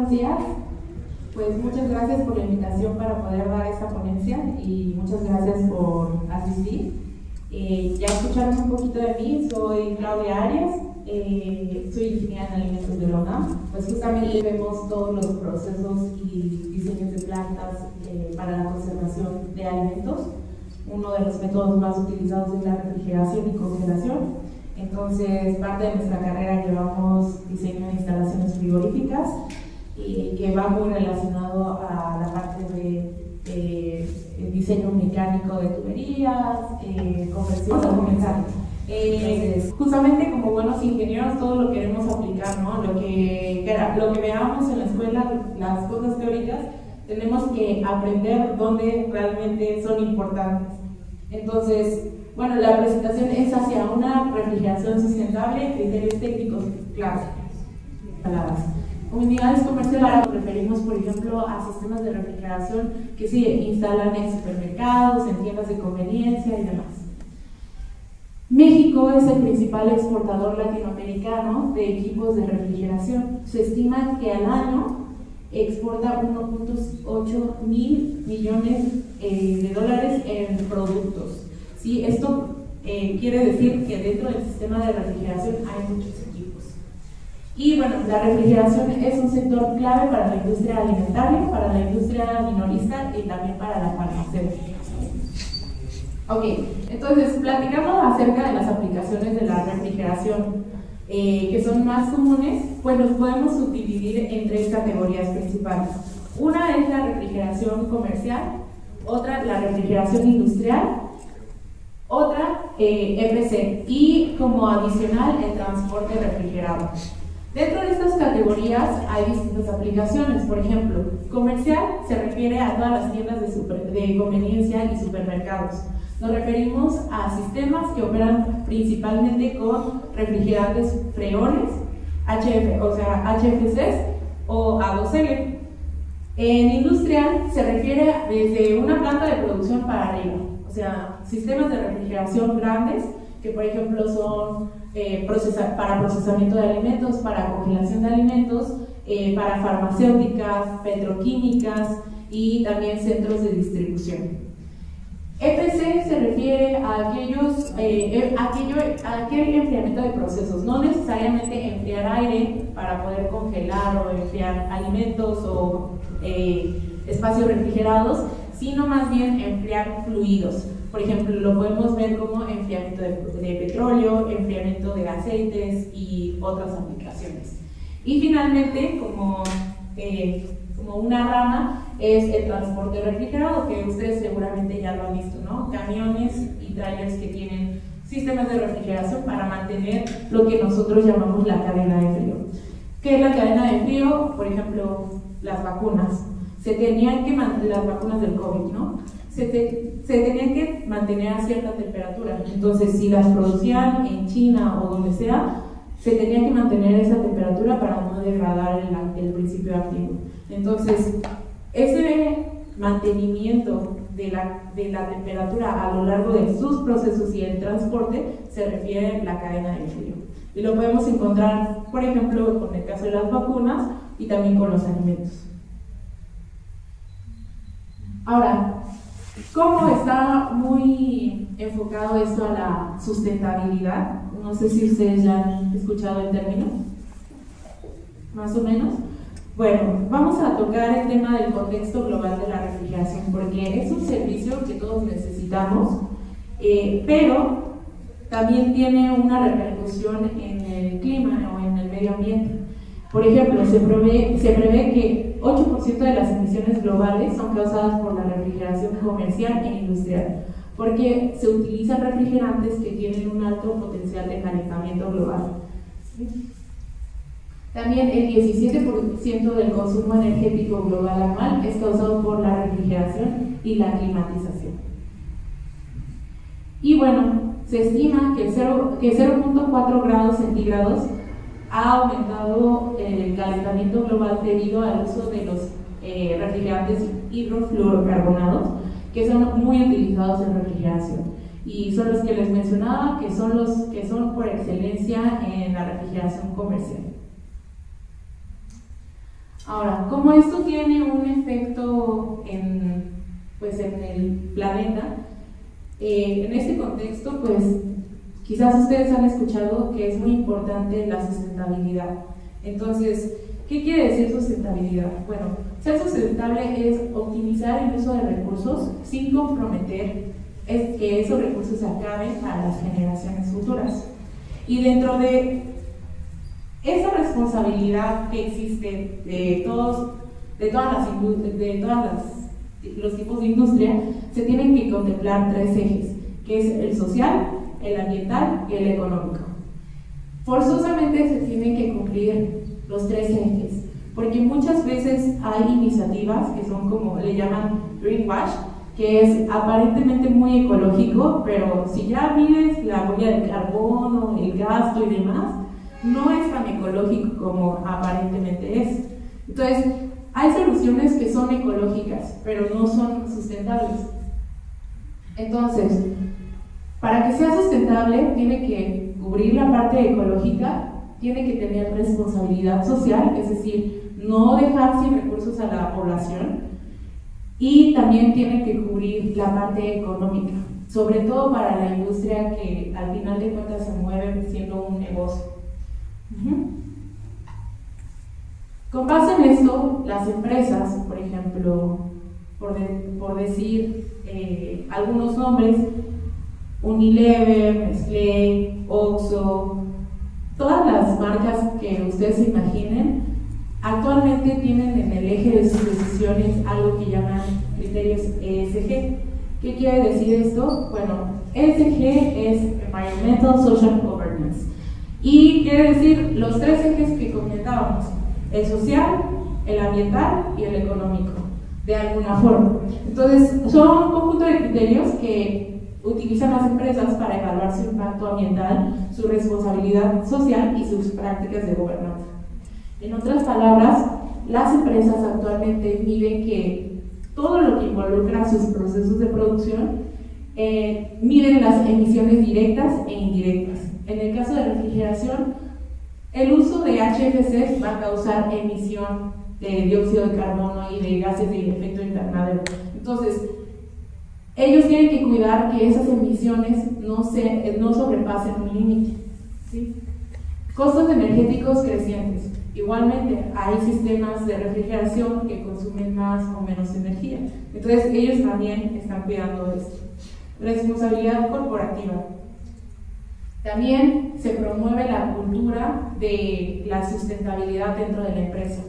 buenos días. Pues muchas gracias por la invitación para poder dar esta ponencia y muchas gracias por asistir. Ya escucharon un poquito de mí, soy Claudia Arias, soy ingeniera en alimentos de la UNAM. Pues justamente vemos todos los procesos y diseños de plantas para la conservación de alimentos. Uno de los métodos más utilizados es la refrigeración y congelación. Entonces, parte de nuestra carrera llevamos diseño de instalaciones frigoríficas y que va muy relacionado a la parte de diseño mecánico de tuberías, conversión. Vamos a comenzar. Justamente como buenos ingenieros todo lo queremos aplicar, ¿no? Lo que veamos en la escuela, las cosas teóricas, tenemos que aprender dónde realmente son importantes. Entonces, bueno, la presentación es hacia una refrigeración sustentable, criterios técnicos clásicos. Como unidades comerciales nos referimos, por ejemplo, a sistemas de refrigeración que se instalan en supermercados, en tiendas de conveniencia y demás. México es el principal exportador latinoamericano de equipos de refrigeración. Se estima que al año exporta 1.8 mil millones de dólares en productos. ¿Sí? Esto quiere decir que dentro del sistema de refrigeración hay muchos equipos. Y bueno, la refrigeración es un sector clave para la industria alimentaria, para la industria minorista y también para la farmacéutica. Ok, entonces platicamos acerca de las aplicaciones de la refrigeración que son más comunes, pues los podemos subdividir en tres categorías principales. Una es la refrigeración comercial, otra la refrigeración industrial, otra EPC y como adicional el transporte refrigerado. Dentro de estas categorías hay distintas aplicaciones. Por ejemplo, comercial se refiere a todas las tiendas de conveniencia y supermercados. Nos referimos a sistemas que operan principalmente con refrigerantes freones, HFCs o A2L. En industrial se refiere desde una planta de producción para arriba, o sea, sistemas de refrigeración grandes que por ejemplo son para procesamiento de alimentos, para congelación de alimentos, para farmacéuticas, petroquímicas y también centros de distribución. EPC se refiere a aquel enfriamiento de procesos, no necesariamente enfriar aire para poder congelar o enfriar alimentos o espacios refrigerados, sino más bien enfriar fluidos. Por ejemplo, lo podemos ver como enfriamiento de petróleo, enfriamiento de aceites y otras aplicaciones. Y finalmente, como una rama, es el transporte refrigerado, que ustedes seguramente ya lo han visto, ¿no? Camiones y trailers que tienen sistemas de refrigeración para mantener lo que nosotros llamamos la cadena de frío. ¿Qué es la cadena de frío? Por ejemplo, las vacunas. Las vacunas del COVID, ¿no? Se tenían que mantener a cierta temperatura. Entonces, si las producían en China o donde sea, se tenía que mantener esa temperatura para no degradar el principio activo. Entonces, ese mantenimiento de la temperatura a lo largo de sus procesos y el transporte se refiere a la cadena de frío. Y lo podemos encontrar, por ejemplo, con el caso de las vacunas y también con los alimentos. Ahora, ¿cómo está muy enfocado esto a la sustentabilidad? No sé si ustedes ya han escuchado el término, más o menos. Bueno, vamos a tocar el tema del contexto global de la refrigeración, porque es un servicio que todos necesitamos, pero también tiene una repercusión en el clima o en el medio ambiente. Por ejemplo, se prevé que 8% de las emisiones globales son causadas por la refrigeración comercial e industrial, porque se utilizan refrigerantes que tienen un alto potencial de calentamiento global. ¿Sí? También el 17% del consumo energético global anual es causado por la refrigeración y la climatización. Y bueno, se estima que 0.4 grados centígrados ha aumentado el calentamiento global debido al uso de los refrigerantes hidrofluorocarbonados, que son muy utilizados en refrigeración. Y son los que les mencionaba, que son los que son por excelencia en la refrigeración comercial. Ahora, como esto tiene un efecto en el planeta, en este contexto, pues quizás ustedes han escuchado que es muy importante la sustentabilidad. Entonces, ¿qué quiere decir sustentabilidad? Bueno, ser sustentable es optimizar el uso de recursos sin comprometer que esos recursos se acaben a las generaciones futuras. Y dentro de esa responsabilidad que existe de todos los tipos de industria, se tienen que contemplar tres ejes, que es el social, el ambiental y el económico. Forzosamente se tienen que cumplir los tres ejes, porque muchas veces hay iniciativas que son como le llaman greenwash, que es aparentemente muy ecológico, pero si ya mides la huella de carbono, el gasto y demás, no es tan ecológico como aparentemente es. Entonces, hay soluciones que son ecológicas, pero no son sustentables. Entonces, para que sea sustentable, tiene que cubrir la parte ecológica, tiene que tener responsabilidad social, es decir, no dejar sin recursos a la población, y también tiene que cubrir la parte económica, sobre todo para la industria que al final de cuentas se mueve siendo un negocio. Con base en esto, las empresas, por ejemplo, por decir algunos nombres, Unilever, Nestlé, Oxxo, todas las marcas que ustedes se imaginen, actualmente tienen en el eje de sus decisiones algo que llaman criterios ESG. ¿Qué quiere decir esto? Bueno, ESG es Environmental Social Governance. Y quiere decir los tres ejes que comentábamos, el social, el ambiental y el económico, de alguna forma. Entonces, son un conjunto de criterios que utilizan las empresas para evaluar su impacto ambiental, su responsabilidad social y sus prácticas de gobernanza. En otras palabras, las empresas actualmente miden que todo lo que involucra sus procesos de producción, miden las emisiones directas e indirectas. En el caso de refrigeración, el uso de HFCs va a causar emisión de dióxido de carbono y de gases de efecto invernadero. Entonces, ellos tienen que cuidar que esas emisiones no sobrepasen un límite, ¿sí? Costos energéticos crecientes. Igualmente, hay sistemas de refrigeración que consumen más o menos energía. Entonces, ellos también están cuidando de esto. Responsabilidad corporativa. También se promueve la cultura de la sustentabilidad dentro de la empresa.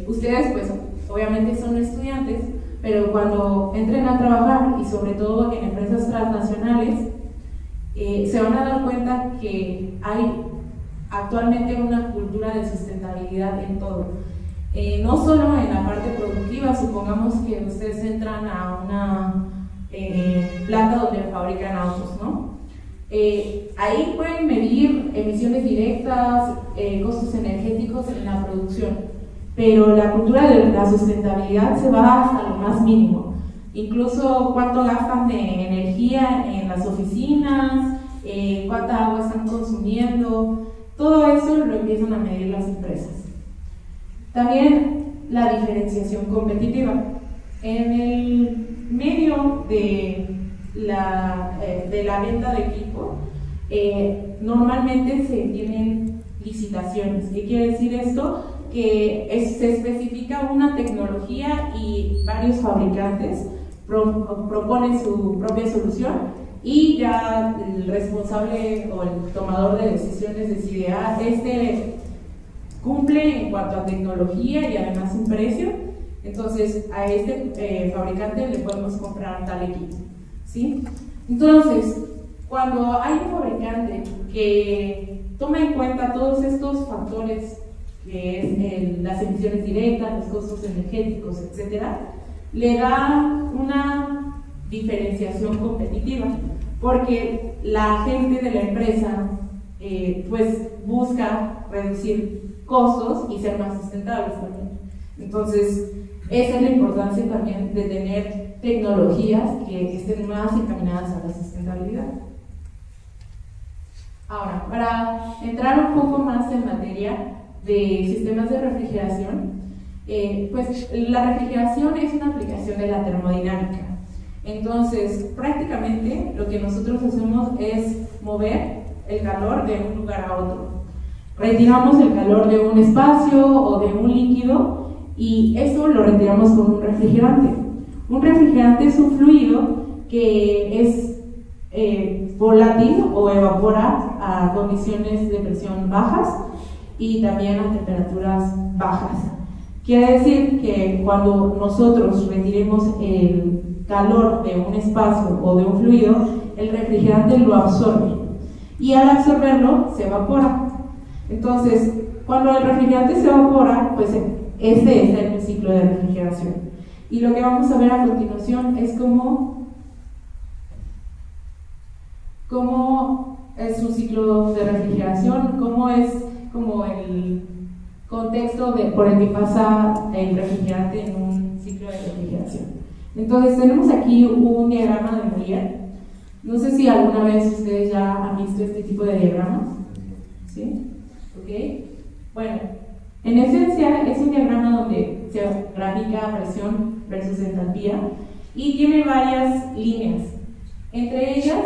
Ustedes, pues, obviamente son estudiantes, pero cuando entren a trabajar, y sobre todo en empresas transnacionales, se van a dar cuenta que hay actualmente una cultura de sustentabilidad en todo. No solo en la parte productiva, supongamos que ustedes entran a una planta donde fabrican autos, ¿no? Ahí pueden medir emisiones directas, costos energéticos en la producción, pero la cultura de la sustentabilidad se va hasta lo más mínimo. Incluso cuánto gastan de energía en las oficinas, cuánta agua están consumiendo, todo eso lo empiezan a medir las empresas. También la diferenciación competitiva. En el medio de la venta de equipo, normalmente se tienen licitaciones. ¿Qué quiere decir esto? Que se especifica una tecnología y varios fabricantes proponen su propia solución, y ya el responsable o el tomador de decisiones decide, este cumple en cuanto a tecnología y además en precio, entonces a este fabricante le podemos comprar tal equipo, ¿sí? Entonces, cuando hay un fabricante que toma en cuenta todos estos factores, que es las emisiones directas, los costos energéticos, etcétera, le da una diferenciación competitiva, porque la gente de la empresa pues busca reducir costos y ser más sustentables también. Entonces, esa es la importancia también de tener tecnologías que estén más encaminadas a la sustentabilidad. Ahora, para entrar un poco más en materia de sistemas de refrigeración, Pues la refrigeración es una aplicación de la termodinámica. Entonces, prácticamente lo que nosotros hacemos es mover el calor de un lugar a otro. Retiramos el calor de un espacio o de un líquido y eso lo retiramos con un refrigerante. Un refrigerante es un fluido que es volátil o evapora a condiciones de presión bajas y también a temperaturas bajas. Quiere decir que cuando nosotros retiremos el calor de un espacio o de un fluido, el refrigerante lo absorbe y al absorberlo se evapora. Entonces, cuando el refrigerante se evapora, pues este está en el ciclo de refrigeración. Y lo que vamos a ver a continuación es cómo es un ciclo de refrigeración, cómo es como el contexto por el que pasa el refrigerante en un ciclo de refrigeración. Entonces tenemos aquí un diagrama de Molière. No sé si alguna vez ustedes ya han visto este tipo de diagramas. ¿Sí? ¿Ok? Bueno, en esencia es un diagrama donde se grafica presión versus entalpía y tiene varias líneas. Entre ellas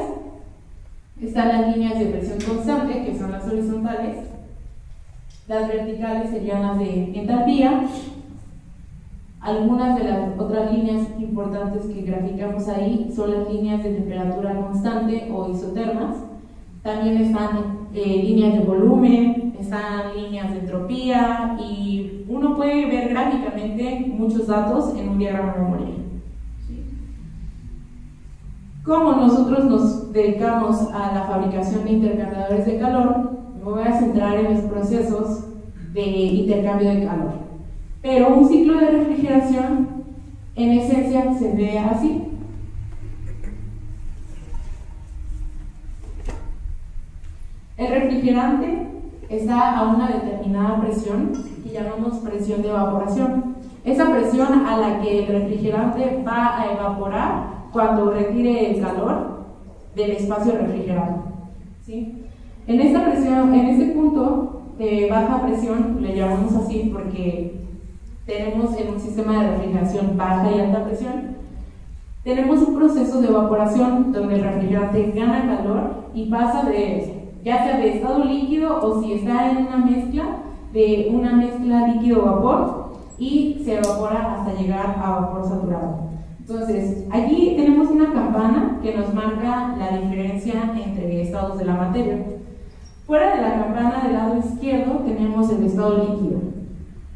están las líneas de presión constante, que son las horizontales. Las verticales serían las de entalpía. Algunas de las otras líneas importantes que graficamos ahí son las líneas de temperatura constante o isotermas. También están líneas de volumen, están líneas de entropía y uno puede ver gráficamente muchos datos en un diagrama de Molière. Como nosotros nos dedicamos a la fabricación de intercambiadores de calor, me voy a centrar en los procesos de intercambio de calor. Pero un ciclo de refrigeración, en esencia, se ve así. El refrigerante está a una determinada presión que llamamos presión de evaporación. Esa presión a la que el refrigerante va a evaporar cuando retire el calor del espacio refrigerado. ¿Sí? En esta presión, en este punto de baja presión, le llamamos así porque tenemos en un sistema de refrigeración baja y alta presión, tenemos un proceso de evaporación donde el refrigerante gana calor y pasa ya sea de estado líquido o si está en una mezcla líquido-vapor y se evapora hasta llegar a vapor saturado. Entonces, aquí tenemos una campana que nos marca la diferencia entre estados de la materia. Fuera de la campana del lado izquierdo tenemos el estado líquido.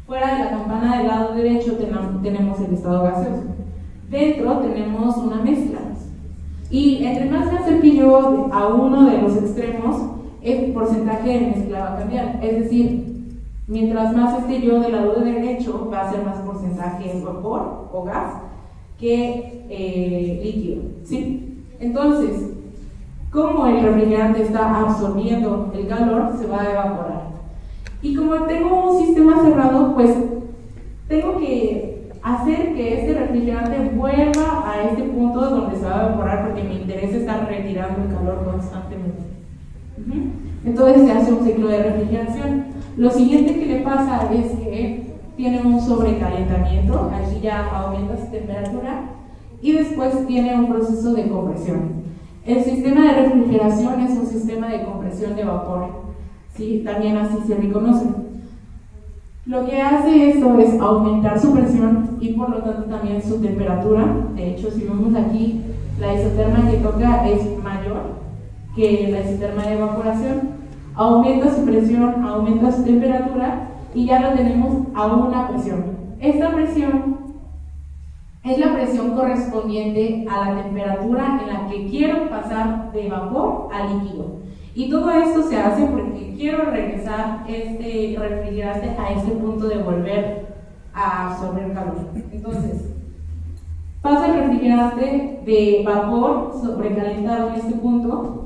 Fuera de la campana del lado derecho tenemos el estado gaseoso. Dentro tenemos una mezcla. Y entre más me acerque yo a uno de los extremos, el porcentaje de mezcla va a cambiar. Es decir, mientras más esté yo del lado derecho, va a ser más porcentaje de vapor o gas que líquido. ¿Sí? Entonces, como el refrigerante está absorbiendo el calor, se va a evaporar. Y como tengo un sistema cerrado, pues tengo que hacer que este refrigerante vuelva a este punto donde se va a evaporar porque mi interés es estar retirando el calor constantemente. Entonces se hace un ciclo de refrigeración. Lo siguiente que le pasa es que tiene un sobrecalentamiento, aquí ya aumenta su temperatura y después tiene un proceso de compresión. El sistema de refrigeración es un sistema de compresión de vapor, ¿sí? También así se reconoce. Lo que hace esto es aumentar su presión y por lo tanto también su temperatura. De hecho, si vemos aquí, la isoterma que toca es mayor que la isoterma de evaporación. Aumenta su presión, aumenta su temperatura y ya lo tenemos a una presión. Esta presión es la presión correspondiente a la temperatura en la que quiero pasar de vapor a líquido. Y todo esto se hace porque quiero regresar este refrigerante a este punto de volver a absorber calor. Entonces, pasa el refrigerante de vapor sobrecalentado en este punto,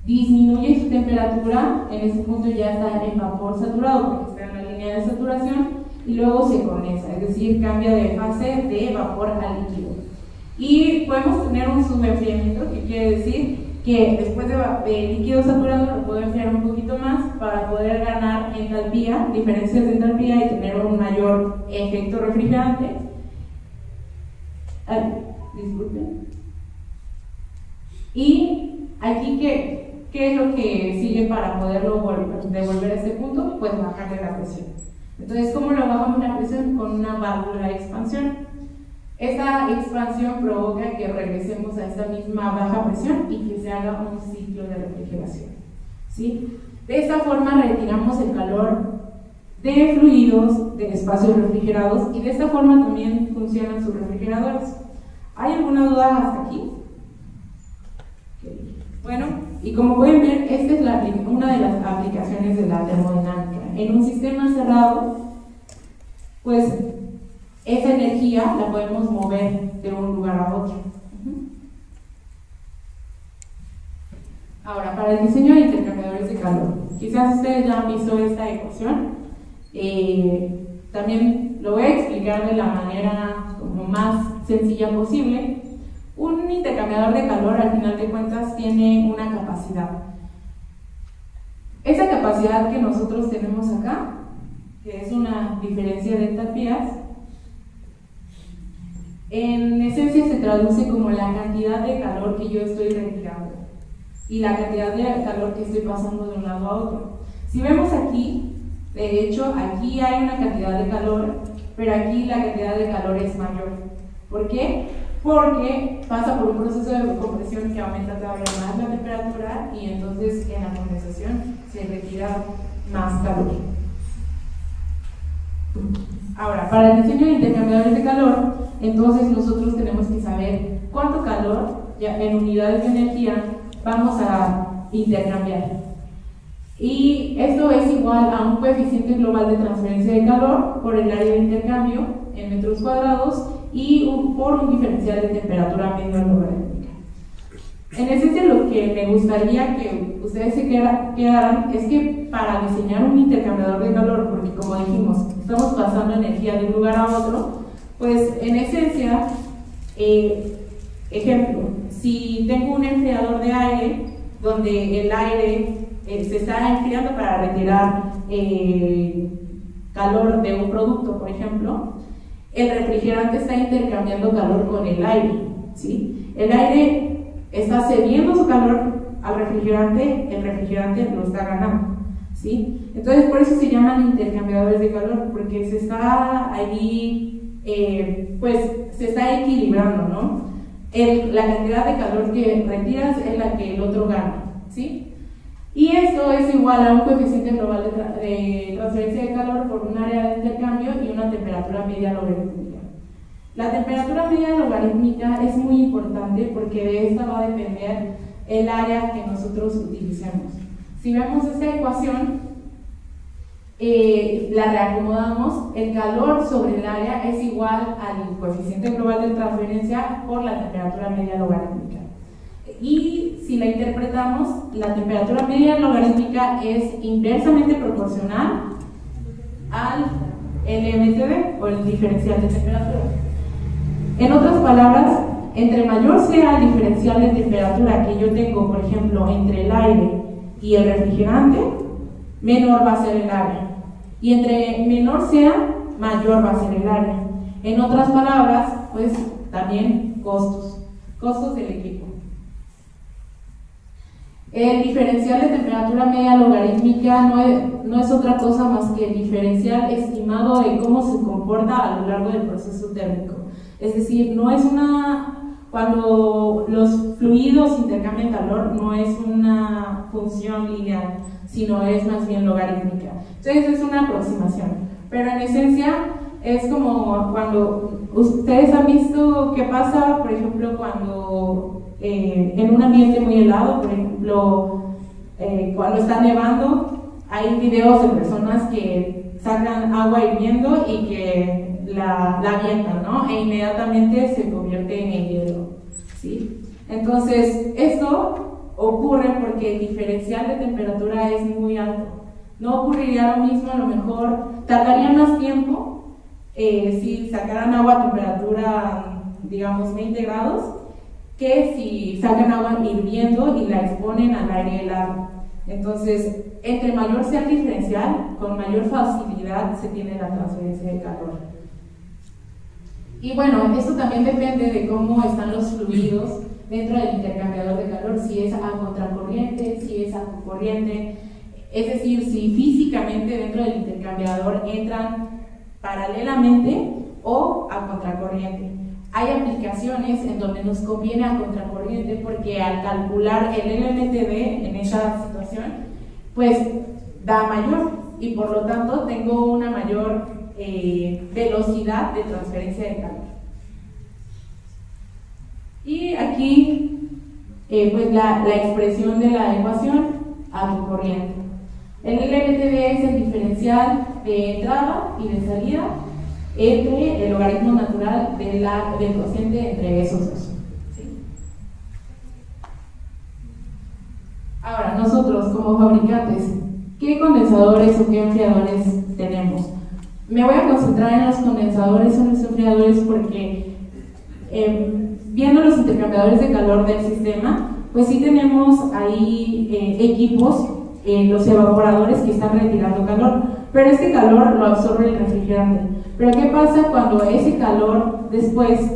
disminuye su temperatura, en este punto ya está en vapor saturado porque está en la línea de saturación y luego se condensa, es decir, cambia de fase de vapor a líquido. Y podemos tener un subenfriamiento, que quiere decir que que después de líquido saturado lo puedo enfriar un poquito más para poder ganar entalpía, diferencias de entalpía y tener un mayor efecto refrigerante. Ay, disculpen. Y aquí, ¿qué es lo que sigue para poderlo devolver a este punto? Pues bajarle la presión. Entonces, ¿cómo lo bajamos la presión? Con una válvula de expansión. Esta expansión provoca que regresemos a esta misma baja presión y que se haga un ciclo de refrigeración, ¿sí? De esta forma retiramos el calor de fluidos, de espacios refrigerados, y de esta forma también funcionan sus refrigeradores. ¿Hay alguna duda hasta aquí? Okay. Bueno, y como pueden ver, esta es una de las aplicaciones de la termodinámica. En un sistema cerrado, pues esa energía la podemos mover de un lugar a otro. Ahora, para el diseño de intercambiadores de calor, quizás ustedes ya han visto esta ecuación. También lo voy a explicar de la manera como más sencilla posible. Un intercambiador de calor, al final de cuentas, tiene una capacidad. Esa capacidad que nosotros tenemos acá, que es una diferencia de entalpías, en esencia se traduce como la cantidad de calor que yo estoy retirando y la cantidad de calor que estoy pasando de un lado a otro. Si vemos aquí, de hecho, aquí hay una cantidad de calor, pero aquí la cantidad de calor es mayor. ¿Por qué? Porque pasa por un proceso de compresión que aumenta todavía más la temperatura y entonces en la condensación se retira más calor. Ahora, para el diseño de intercambiadores de calor, entonces nosotros tenemos que saber cuánto calor ya en unidades de energía vamos a intercambiar. Y esto es igual a un coeficiente global de transferencia de calor por el área de intercambio en metros cuadrados y por un diferencial de temperatura menor logarítmica. En esencia, lo que me gustaría que ustedes se quedaran es que para diseñar un intercambiador de calor, porque como dijimos, estamos pasando energía de un lugar a otro, pues en esencia, ejemplo, si tengo un enfriador de aire donde el aire se está enfriando para retirar calor de un producto, por ejemplo, el refrigerante está intercambiando calor con el aire, ¿sí? El aire está cediendo su calor al refrigerante, el refrigerante lo está ganando, ¿sí? Entonces, por eso se llaman intercambiadores de calor, porque se está allí, pues, se está equilibrando, ¿no? La cantidad de calor que retiras es la que el otro gana, ¿sí? Y esto es igual a un coeficiente global de transferencia de calor por un área de intercambio y una temperatura media logarítmica. La temperatura media logarítmica es muy importante porque de esta va a depender el área que nosotros utilicemos. Si vemos esta ecuación, la reacomodamos, el calor sobre el área es igual al coeficiente global de transferencia por la temperatura media logarítmica. Y si la interpretamos, la temperatura media logarítmica es inversamente proporcional al LMTD o el diferencial de temperatura. En otras palabras, entre mayor sea el diferencial de temperatura que yo tengo, por ejemplo, entre el aire y el refrigerante, menor va a ser el área. Y entre menor sea, mayor va a ser el área. En otras palabras, pues también costos del equipo. El diferencial de temperatura media logarítmica no es otra cosa más que el diferencial estimado de cómo se comporta a lo largo del proceso térmico. Es decir, no es cuando los fluidos intercambian calor, no es una función lineal, sino es más bien logarítmica. Entonces es una aproximación, pero en esencia es como cuando ustedes han visto qué pasa, por ejemplo, cuando en un ambiente muy helado, por ejemplo, cuando está nevando, hay videos de personas que sacan agua hirviendo y que la avientan, ¿no? E inmediatamente se convierte en hielo, ¿sí? Entonces, esto ocurre porque el diferencial de temperatura es muy alto. No ocurriría lo mismo, a lo mejor tardaría más tiempo si sacaran agua a temperatura, digamos, 20 grados, que si sacan agua hirviendo y la exponen al aire helado. Entonces, entre mayor sea el diferencial, con mayor facilidad se tiene la transferencia de calor. Y bueno, esto también depende de cómo están los fluidos dentro del intercambiador de calor, si es a contracorriente, si es a corriente, es decir, si físicamente dentro del intercambiador entran paralelamente o a contracorriente. Hay aplicaciones en donde nos conviene a contracorriente porque al calcular el LMTD en esa situación, pues da mayor y por lo tanto tengo una mayor velocidad de transferencia de calor. Y aquí, pues la expresión de la ecuación a corriente. El LMTD es el diferencial de entrada y de salida entre el logaritmo natural del cociente entre esos dos. ¿Sí? Ahora, nosotros como fabricantes, ¿qué condensadores o qué enfriadores tenemos? Me voy a concentrar en los condensadores o los enfriadores porque viendo los intercambiadores de calor del sistema, pues sí tenemos ahí equipos, los evaporadores que están retirando calor, pero este calor lo absorbe el refrigerante. Pero ¿qué pasa cuando ese calor después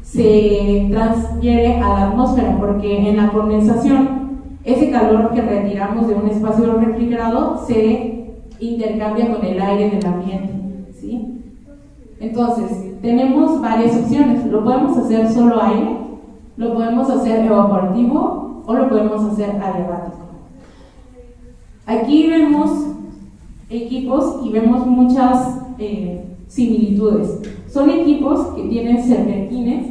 se transfiere a la atmósfera? Porque en la condensación, ese calor que retiramos de un espacio refrigerado se intercambia con el aire del ambiente, ¿sí? Entonces, tenemos varias opciones. Lo podemos hacer solo aire, lo podemos hacer evaporativo o lo podemos hacer adiabático. Aquí vemos equipos y vemos muchas similitudes. Son equipos que tienen serpentines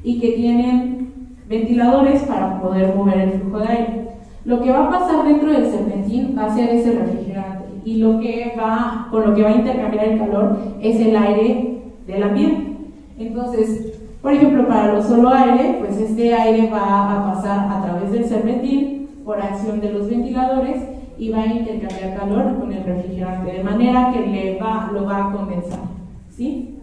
y que tienen ventiladores para poder mover el flujo de aire. Lo que va a pasar dentro del serpentín va a ser ese refrigerante y con lo que va a intercambiar el calor es el aire del ambiente. Entonces, por ejemplo, para lo solo aire, pues este aire va a pasar a través del serpentín por acción de los ventiladores y va a intercambiar calor con el refrigerante, de manera que lo va a condensar, ¿sí?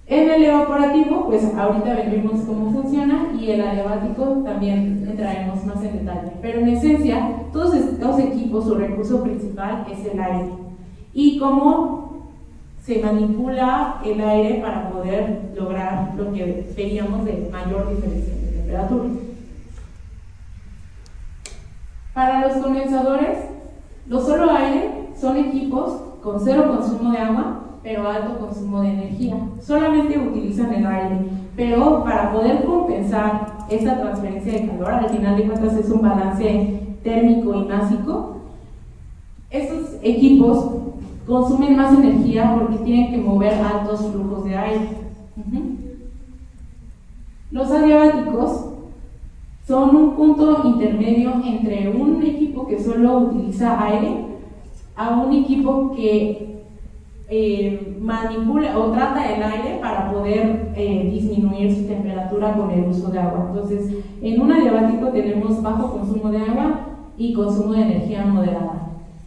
En el evaporativo, pues ahorita veremos cómo funciona, y el adiabático también entraremos más en detalle. Pero en esencia, todos estos equipos, su recurso principal es el aire. Y cómo se manipula el aire para poder lograr lo que veíamos de mayor diferencia de temperatura. Para los condensadores, los solo aire son equipos con cero consumo de agua, pero alto consumo de energía. Solamente utilizan el aire, pero para poder compensar esta transferencia de calor, al final de cuentas es un balance térmico y másico. Estos equipos consumen más energía porque tienen que mover altos flujos de aire. Los adiabáticos son un punto intermedio entre un equipo que solo utiliza aire a un equipo que manipula o trata el aire para poder disminuir su temperatura con el uso de agua. Entonces, en un adiabático tenemos bajo consumo de agua y consumo de energía moderada.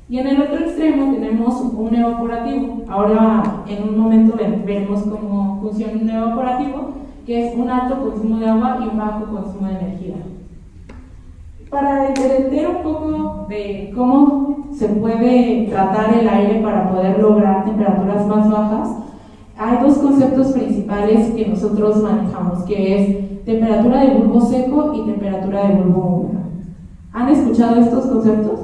Y en el otro extremo tenemos un evaporativo. Ahora, en un momento veremos cómo funciona un evaporativo, que es un alto consumo de agua y un bajo consumo de energía. Para entender un poco de cómo se puede tratar el aire para poder lograr temperaturas más bajas, hay dos conceptos principales que nosotros manejamos, que es temperatura de bulbo seco y temperatura de bulbo húmedo. ¿Han escuchado estos conceptos?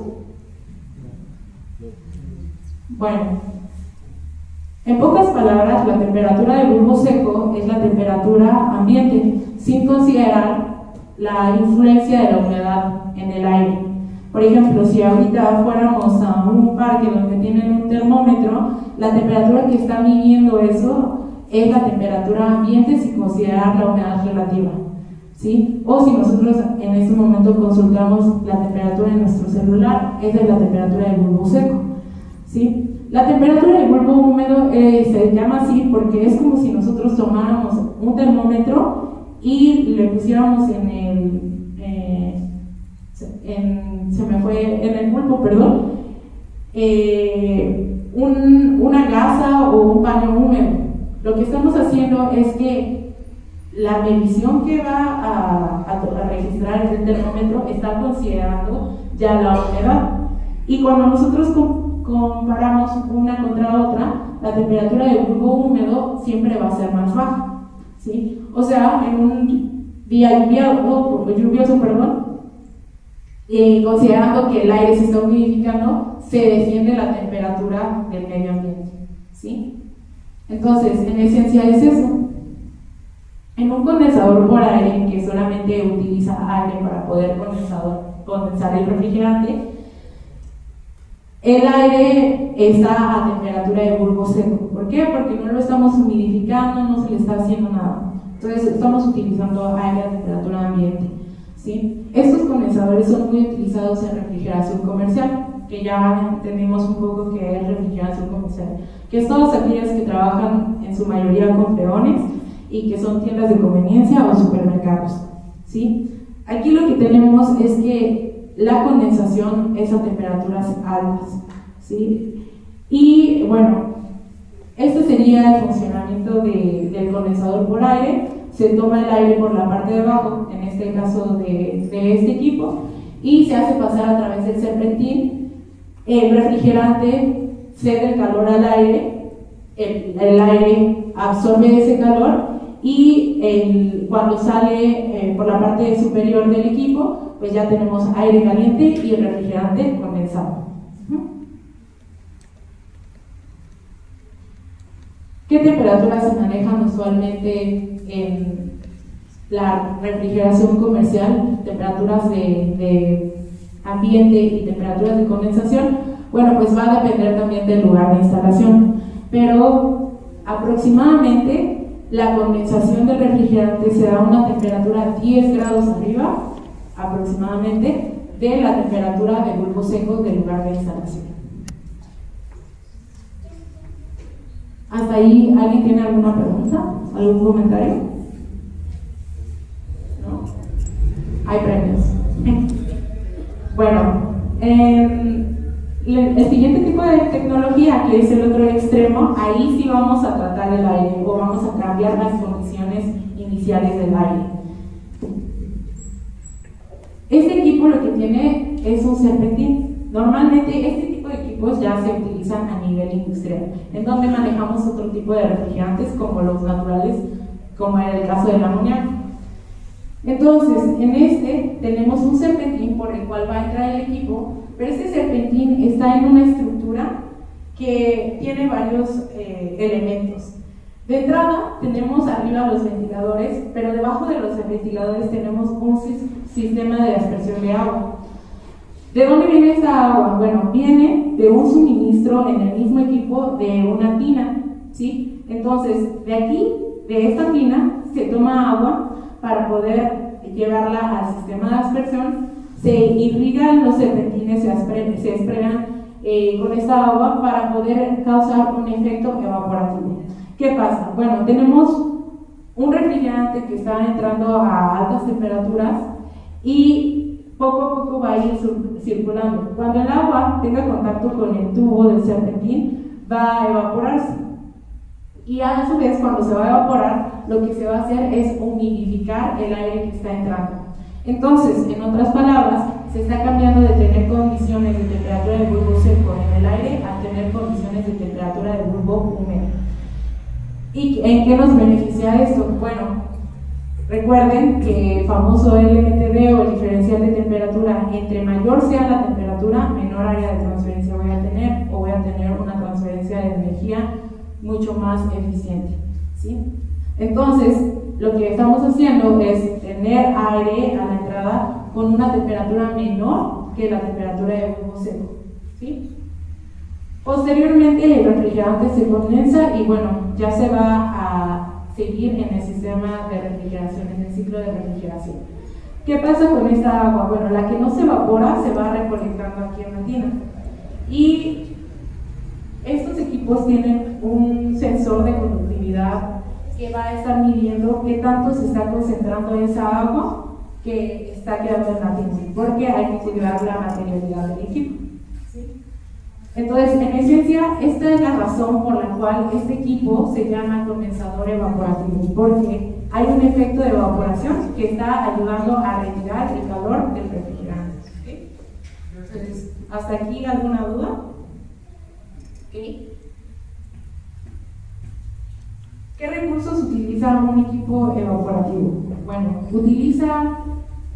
Bueno, en pocas palabras, la temperatura de bulbo seco es la temperatura ambiente, sin considerar la influencia de la humedad en el aire. Por ejemplo, si ahorita fuéramos a un parque donde tienen un termómetro, la temperatura que está midiendo eso es la temperatura ambiente sin considerar la humedad relativa, ¿sí? O si nosotros en este momento consultamos la temperatura en nuestro celular, esa es la temperatura del bulbo seco, ¿sí? La temperatura del bulbo húmedo se llama así porque es como si nosotros tomáramos un termómetro y le pusiéramos en el bulbo, perdón, una gasa o un paño húmedo. Lo que estamos haciendo es que la medición que va a registrar el termómetro está considerando ya la humedad. Y cuando nosotros comparamos una contra otra, la temperatura del bulbo húmedo siempre va a ser más baja, ¿sí? O sea, en un día lluvioso, considerando que el aire se está humidificando, se defiende la temperatura del medio ambiente, ¿sí? Entonces, en esencia es eso. En un condensador por aire, que solamente utiliza aire para poder condensar el refrigerante, el aire está a temperatura de bulbo seco. ¿Por qué? Porque no lo estamos humidificando, no se le está haciendo nada. Entonces estamos utilizando aire a temperatura ambiente, ¿sí? Estos condensadores son muy utilizados en refrigeración comercial, que ya entendimos un poco qué es refrigeración comercial, que es todas aquellas que trabajan en su mayoría con freones y que son tiendas de conveniencia o supermercados, ¿sí? Aquí lo que tenemos es que la condensación es a temperaturas altas, ¿sí? Y bueno, este sería el funcionamiento del condensador por aire. Se toma el aire por la parte de abajo, en este caso de este equipo, y se hace pasar a través del serpentín. El refrigerante cede el calor al aire, el aire absorbe ese calor y cuando sale por la parte superior del equipo, pues ya tenemos aire caliente y el refrigerante condensado. ¿Qué temperaturas se manejan usualmente en la refrigeración comercial? Temperaturas de ambiente y temperaturas de condensación. Bueno, pues va a depender también del lugar de instalación, pero aproximadamente la condensación del refrigerante se da a una temperatura 10 grados arriba aproximadamente de la temperatura del bulbo seco del lugar de instalación. ¿Hasta ahí alguien tiene alguna pregunta? ¿Algún comentario? ¿No? Hay premios. Bueno, el siguiente tipo de tecnología, que es el otro extremo, ahí sí vamos a tratar el aire o vamos a cambiar las condiciones iniciales del aire. Este equipo lo que tiene es un serpentín. Normalmente este tipo de equipos ya se utilizan a nivel industrial, en donde manejamos otro tipo de refrigerantes como los naturales, como en el caso del amoníaco. Entonces, en este tenemos un serpentín por el cual va a entrar el equipo, pero este serpentín está en una estructura que tiene varios elementos. De entrada tenemos arriba los ventiladores, pero debajo de los ventiladores tenemos un sistema de aspersión de agua. ¿De dónde viene esta agua? Bueno, viene de un suministro en el mismo equipo de una tina, ¿sí? Entonces, de aquí, de esta tina, se toma agua para poder llevarla al sistema de aspersión, se irrigan los serpentines, se espregan con esta agua para poder causar un efecto evaporativo. ¿Qué pasa? Bueno, tenemos un refrigerante que está entrando a altas temperaturas y poco a poco va a ir circulando. Cuando el agua tenga contacto con el tubo del serpentín, va a evaporarse. Y a su vez, cuando se va a evaporar, lo que se va a hacer es humidificar el aire que está entrando. Entonces, en otras palabras, se está cambiando de tener condiciones de temperatura de bulbo seco en el aire a tener condiciones de temperatura de bulbo húmedo. ¿Y en qué nos beneficia esto? Bueno, recuerden que el famoso LMTD o el diferencial de temperatura, entre mayor sea la temperatura, menor área de transferencia voy a tener, o voy a tener una transferencia de energía mucho más eficiente, ¿sí? Entonces, lo que estamos haciendo es tener aire a la entrada con una temperatura menor que la temperatura de bulbo seco, ¿sí? Posteriormente el refrigerante se condensa y bueno, ya se va a seguir en el sistema de refrigeración, en el ciclo de refrigeración. ¿Qué pasa con esta agua? Bueno, la que no se evapora se va recolectando aquí en la tina. Y estos equipos tienen un sensor de conductividad que va a estar midiendo qué tanto se está concentrando esa agua que está quedando en la tina, porque hay que cuidar la materialidad del equipo, ¿sí? Entonces, en esencia, esta es la razón por la cual este equipo se llama condensador evaporativo, porque hay un efecto de evaporación que está ayudando a retirar el calor del refrigerante. ¿Okay? Entonces, ¿hasta aquí alguna duda? ¿Okay? ¿Qué recursos utiliza un equipo evaporativo? Bueno, utiliza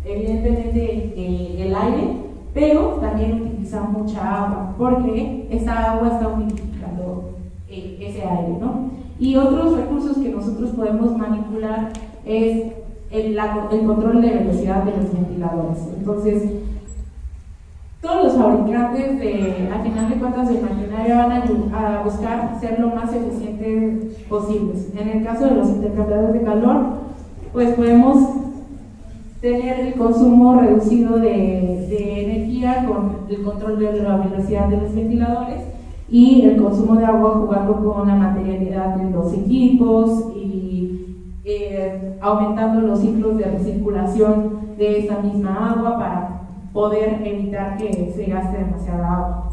evidentemente el aire, pero también utiliza mucha agua, porque esa agua está humidificando ese aire, ¿no? Y otros recursos que nosotros podemos manipular es el control de velocidad de los ventiladores. Entonces, todos los fabricantes, al final de cuentas, de maquinaria van a buscar ser lo más eficientes posibles. En el caso de los intercambiadores de calor, pues podemos tener el consumo reducido de energía con el control de la velocidad de los ventiladores y el consumo de agua jugando con la materialidad de los equipos y aumentando los ciclos de recirculación de esa misma agua para poder evitar que se gaste demasiada agua.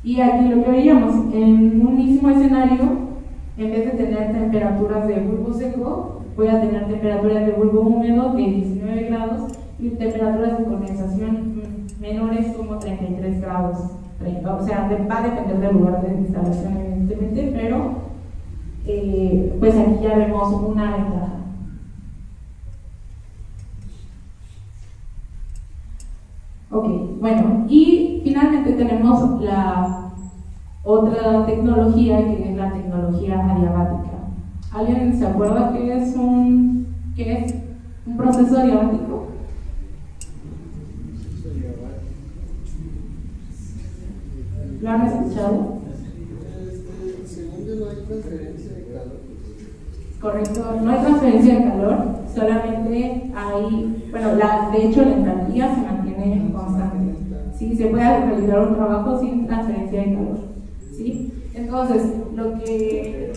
Y aquí lo que veíamos, en un mismo escenario, en vez de tener temperaturas de bulbo seco, voy a tener temperaturas de bulbo húmedo de 19 grados y temperaturas de condensación menores como 33 grados. O sea, va a depender del lugar de instalación, evidentemente, pero pues aquí ya vemos una ventaja. Ok, bueno, y finalmente tenemos la otra tecnología, que es la tecnología adiabática. ¿Alguien se acuerda qué es un proceso adiabático? ¿Lo han escuchado? Segundo, no hay transferencia de calor. Correcto, no hay transferencia de calor, solamente hay, bueno, de hecho la enthalpía se mantiene constante. ¿Sí? Se puede realizar un trabajo sin transferencia de calor. ¿Sí? Entonces, lo que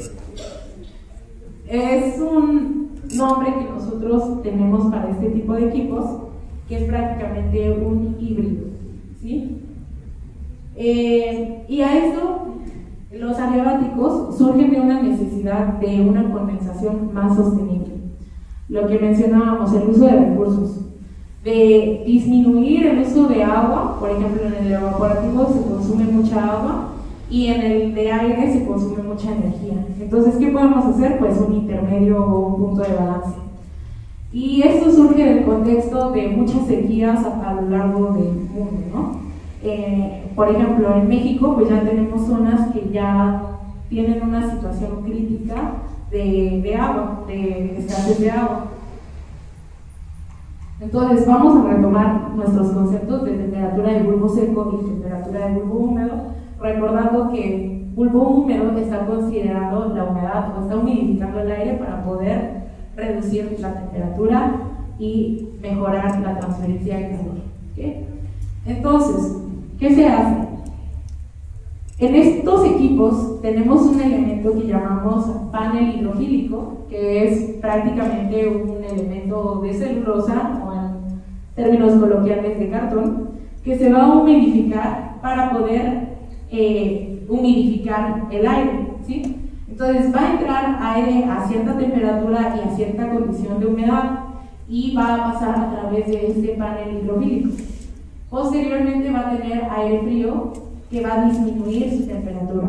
es un nombre que nosotros tenemos para este tipo de equipos, que es prácticamente un híbrido. ¿Sí? Y a esto, los adiabáticos surgen de una necesidad de una condensación más sostenible. Lo que mencionábamos, el uso de recursos, de disminuir el uso de agua. Por ejemplo, en el evaporativo se consume mucha agua y en el de aire se consume mucha energía. Entonces, ¿qué podemos hacer? Pues un intermedio o un punto de balance. Y esto surge del contexto de muchas sequías a lo largo del mundo, ¿no? Por ejemplo, en México pues ya tenemos zonas que ya tienen una situación crítica de agua, de escasez de agua. Entonces vamos a retomar nuestros conceptos de temperatura de bulbo seco y temperatura de bulbo húmedo, recordando que bulbo húmedo está considerando la humedad o está humidificando el aire para poder reducir la temperatura y mejorar la transferencia de calor. ¿Okay? Entonces, ¿qué se hace? En estos equipos tenemos un elemento que llamamos panel hidrofílico, que es prácticamente un elemento de celulosa, o en términos coloquiales de cartón, que se va a humidificar para poder humidificar el aire, ¿sí? Entonces va a entrar aire a cierta temperatura y a cierta condición de humedad y va a pasar a través de este panel hidrofílico. Posteriormente va a tener aire frío que va a disminuir su temperatura.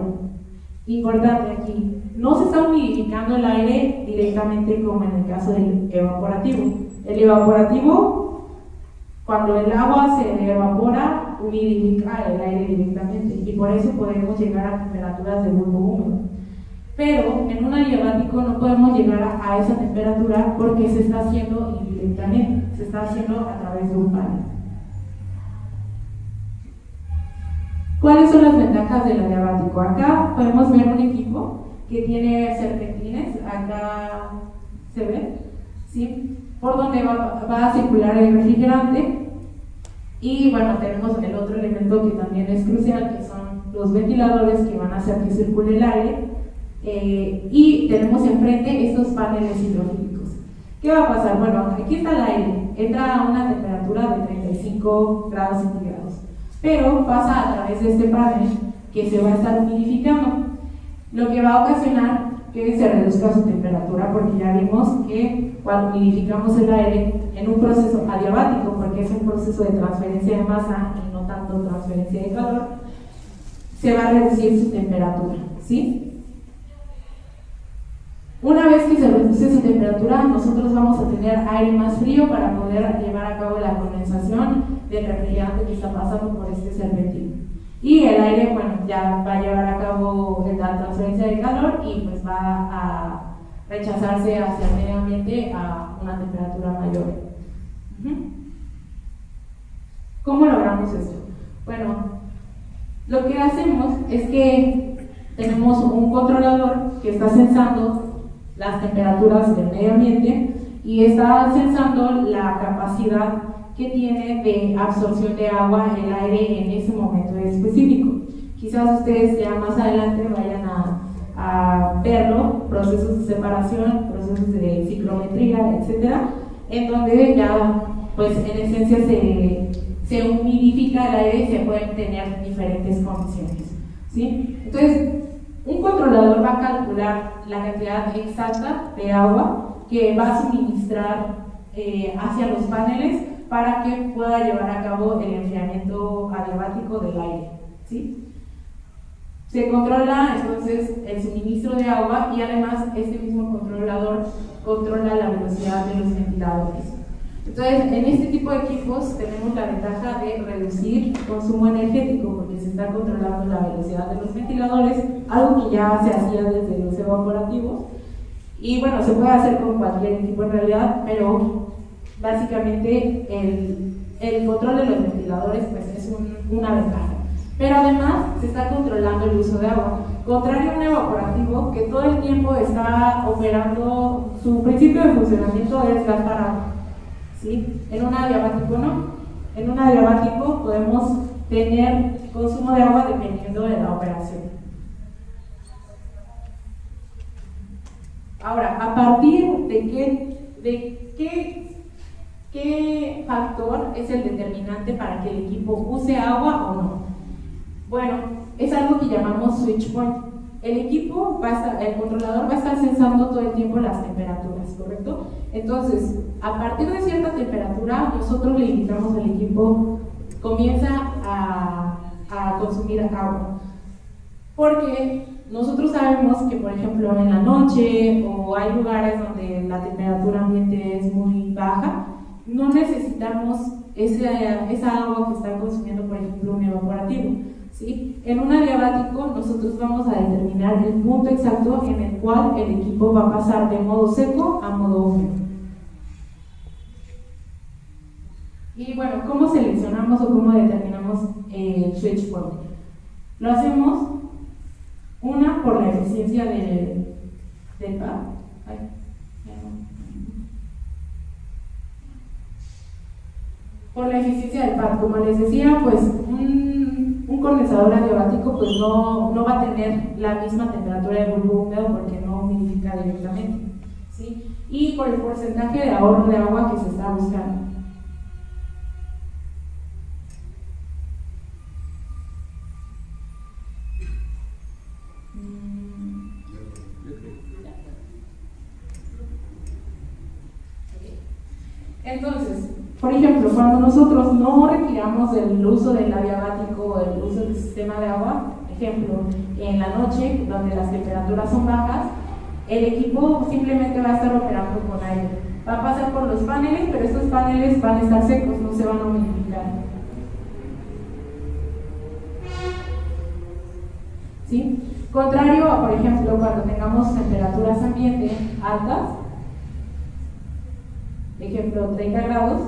Importante aquí, no se está humidificando el aire directamente como en el caso del evaporativo. El evaporativo, cuando el agua se evapora, humidifica el aire directamente y por eso podemos llegar a temperaturas de bulbo húmedo. Pero en un adiabático no podemos llegar a esa temperatura porque se está haciendo indirectamente, se está haciendo a través de un panel. ¿Cuáles son las ventajas del adiabático? Acá podemos ver un equipo que tiene serpentines, acá se ve, ¿sí? Por donde va a circular el refrigerante. Y bueno, tenemos el otro elemento que también es crucial, que son los ventiladores que van a hacer que circule el aire. Y tenemos enfrente estos paneles hidrofílicos. ¿Qué va a pasar? Bueno, aquí está el aire, entra a una temperatura de 35 grados centígrados, pero pasa a través de este panel que se va a estar humidificando. lo que va a ocasionar que se reduzca su temperatura, porque ya vimos que cuando humidificamos el aire en un proceso adiabático, porque es un proceso de transferencia de masa y no tanto transferencia de calor, se va a reducir su temperatura, ¿sí? Una vez que se reduce su temperatura, nosotros vamos a tener aire más frío para poder llevar a cabo la condensación del refrigerante que está pasando por este serpentín. Y el aire, bueno, ya va a llevar a cabo la transferencia de calor y pues va a rechazarse hacia el medio ambiente a una temperatura mayor. ¿Cómo logramos esto? Bueno, lo que hacemos es que tenemos un controlador que está sensando las temperaturas del medio ambiente y está sensando la capacidad que tiene de absorción de agua el aire en ese momento específico. Quizás ustedes ya más adelante vayan a verlo, procesos de separación, procesos de ciclometría, etcétera, en donde ya, pues en esencia se humidifica el aire y se pueden tener diferentes condiciones, ¿sí? Entonces, un controlador va a calcular la cantidad exacta de agua que va a suministrar hacia los paneles para que pueda llevar a cabo el enfriamiento adiabático del aire, ¿sí? Se controla entonces el suministro de agua y además este mismo controlador controla la velocidad de los ventiladores. Entonces, en este tipo de equipos tenemos la ventaja de reducir consumo energético porque se está controlando la velocidad de los ventiladores, algo que ya se hacía desde los evaporativos. Y bueno, se puede hacer con cualquier equipo en realidad, pero básicamente el control de los ventiladores pues, es una ventaja. Pero además se está controlando el uso de agua, contrario a un evaporativo que todo el tiempo está operando, su principio de funcionamiento es gastar agua, ¿sí? En un adiabático no. En un adiabático podemos tener consumo de agua dependiendo de la operación. Ahora, ¿a partir de qué factor es el determinante para que el equipo use agua o no? Bueno, es algo que llamamos switch point. El equipo el controlador va a estar sensando todo el tiempo las temperaturas, ¿correcto? Entonces, a partir de cierta temperatura, nosotros le indicamos al equipo, comienza a consumir agua. Porque nosotros sabemos que, por ejemplo, en la noche o hay lugares donde la temperatura ambiente es muy baja, no necesitamos esa agua que está consumiendo, por ejemplo, un evaporativo, ¿sí? En un adiabático nosotros vamos a determinar el punto exacto en el cual el equipo va a pasar de modo seco a modo húmedo. Y bueno, ¿cómo seleccionamos o cómo determinamos el switch point? Lo hacemos por la eficiencia del pad. Por la eficiencia del pad, como les decía, pues un condensador adiabático pues no va a tener la misma temperatura de bulbo húmedo porque no humidifica directamente, ¿sí? Y por el porcentaje de ahorro de agua que se está buscando. Entonces, por ejemplo, cuando nosotros no retiramos el uso del adiabático o el uso del sistema de agua, ejemplo, en la noche, donde las temperaturas son bajas, el equipo simplemente va a estar operando con aire. Va a pasar por los paneles, pero estos paneles van a estar secos, no se van a humidificar. ¿Sí? Contrario a, por ejemplo, cuando tengamos temperaturas ambiente altas, ejemplo 30 grados,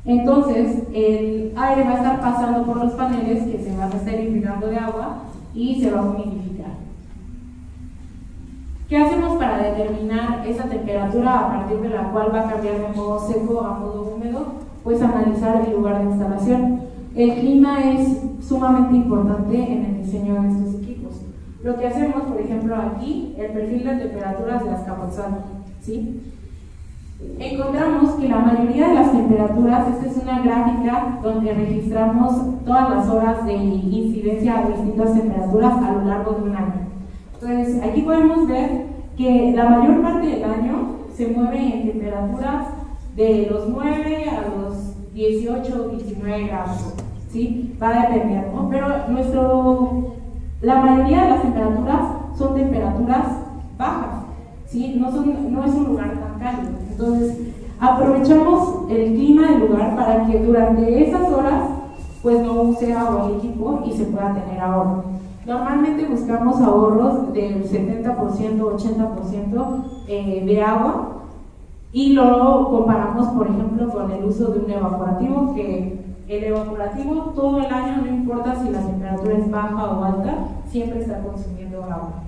entonces el aire va a estar pasando por los paneles que se van a estar irrigando de agua y se va a humidificar. ¿Qué hacemos para determinar esa temperatura a partir de la cual va a cambiar de modo seco a modo húmedo? Pues analizar el lugar de instalación. El clima es sumamente importante en el diseño de estos equipos. Lo que hacemos, por ejemplo, aquí, el perfil de temperaturas de Azcapotzalco, ¿sí? encontramos que la mayoría de las temperaturas, esta es una gráfica donde registramos todas las horas de incidencia a distintas temperaturas a lo largo de un año. Entonces, aquí podemos ver que la mayor parte del año se mueve en temperaturas de los 9 a los 18 o 19 grados, ¿sí? Va a depender, ¿no? Pero la mayoría de las temperaturas son temperaturas bajas, ¿sí? No es un lugar tan cálido. Entonces, aprovechamos el clima del lugar para que durante esas horas pues no use agua el equipo y se pueda tener ahorro. Normalmente buscamos ahorros del 70%, 80% de agua, y lo comparamos, por ejemplo, con el uso de un evaporativo, que el evaporativo todo el año, no importa si la temperatura es baja o alta, siempre está consumiendo agua.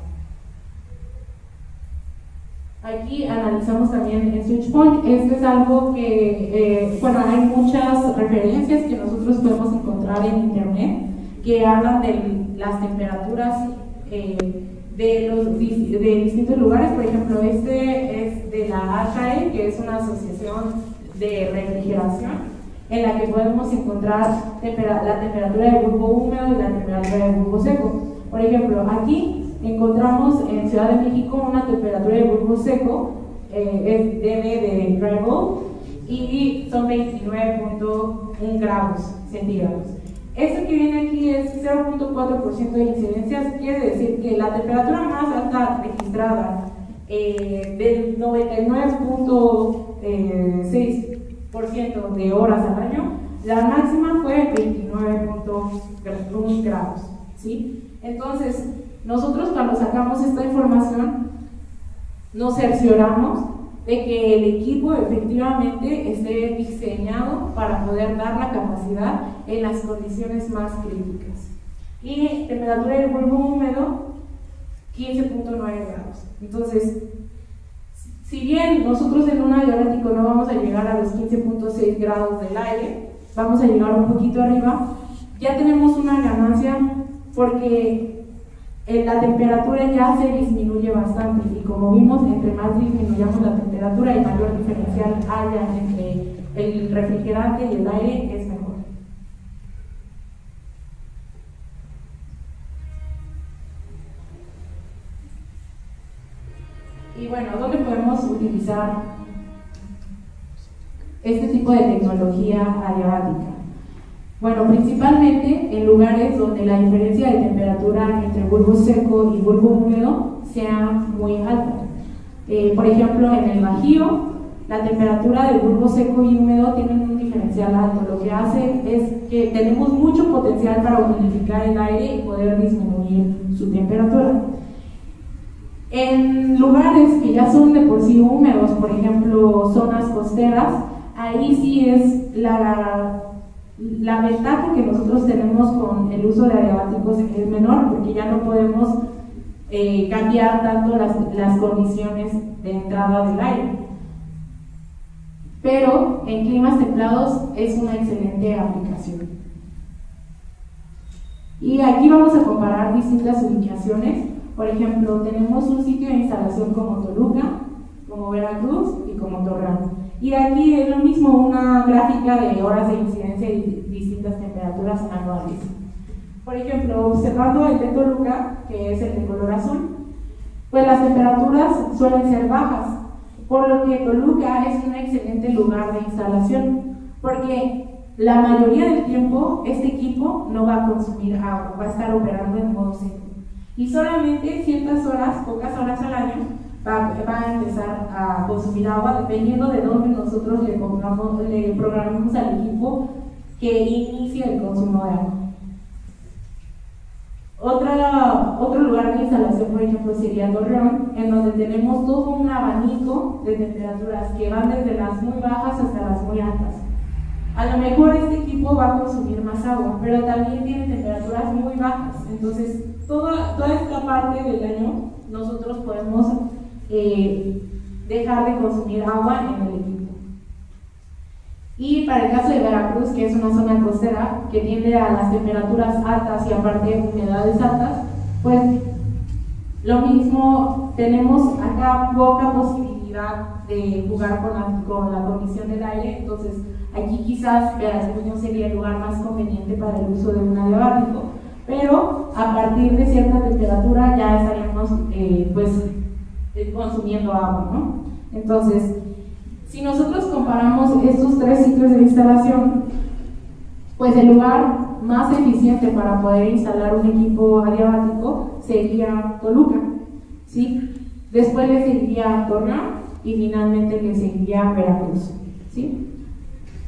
Aquí analizamos también el switch point. Esto es algo que, bueno, hay muchas referencias que nosotros podemos encontrar en internet que hablan de las temperaturas de distintos lugares. Por ejemplo, este es de la ASHRAE, que es una asociación de refrigeración, en la que podemos encontrar la temperatura de bulbo húmedo y la temperatura de bulbo seco. Por ejemplo, aquí encontramos en Ciudad de México una temperatura de bulbo seco, es dB de Drybul, y son 29.1 grados centígrados. Esto que viene aquí es 0.4% de incidencias, quiere decir que la temperatura más alta registrada del 99.6% de horas al año, la máxima fue 29.1 grados, ¿sí? Entonces, nosotros cuando sacamos esta información, nos cercioramos de que el equipo efectivamente esté diseñado para poder dar la capacidad en las condiciones más críticas. Y temperatura del bulbo húmedo, 15.9 grados. Entonces, si bien nosotros en un diabético no vamos a llegar a los 15.6 grados del aire, vamos a llegar un poquito arriba, ya tenemos una ganancia porque la temperatura ya se disminuye bastante, y como vimos, entre más disminuyamos la temperatura y mayor diferencial haya entre el refrigerante y el aire, es mejor. Y bueno, ¿dónde podemos utilizar este tipo de tecnología adiabática? Bueno, principalmente en lugares donde la diferencia de temperatura entre bulbo seco y bulbo húmedo sea muy alta. Por ejemplo, en el Bajío, la temperatura de bulbo seco y húmedo tienen un diferencial alto. Lo que hace es que tenemos mucho potencial para humidificar el aire y poder disminuir su temperatura. En lugares que ya son de por sí húmedos, por ejemplo, zonas costeras, ahí sí es la ventaja que nosotros tenemos con el uso de adiabáticos es menor, porque ya no podemos cambiar tanto las condiciones de entrada del aire. Pero en climas templados es una excelente aplicación. Y aquí vamos a comparar distintas ubicaciones. Por ejemplo, tenemos un sitio de instalación como Toluca, como Veracruz y como Torreón. Y aquí es lo mismo, una gráfica de horas de incidencia y distintas temperaturas anuales. Por ejemplo, observando el de Toluca, que es el de color azul, pues las temperaturas suelen ser bajas, por lo que Toluca es un excelente lugar de instalación, porque la mayoría del tiempo este equipo no va a consumir agua, va a estar operando en modo seco. Y solamente ciertas horas, pocas horas al año, va a empezar a consumir agua, dependiendo de dónde nosotros le programemos al equipo que inicie el consumo de agua. Otro lugar de instalación, por ejemplo, sería Torreón, en donde tenemos todo un abanico de temperaturas que van desde las muy bajas hasta las muy altas. A lo mejor este equipo va a consumir más agua, pero también tiene temperaturas muy bajas. Entonces, toda esta parte del año nosotros podemos dejar de consumir agua en el equipo. Y para el caso de Veracruz, que es una zona costera que tiende a las temperaturas altas y aparte humedades altas, pues lo mismo, tenemos acá poca posibilidad oportunidad de jugar con la condición del aire, entonces aquí quizás Veracruz no sería el lugar más conveniente para el uso de un adiabático, pero a partir de cierta temperatura ya estaríamos consumiendo agua, ¿no? Entonces, si nosotros comparamos estos tres ciclos de instalación, pues el lugar más eficiente para poder instalar un equipo adiabático sería Toluca, ¿sí? Después le seguiría Torreón y finalmente le seguiría Veracruz, ¿sí?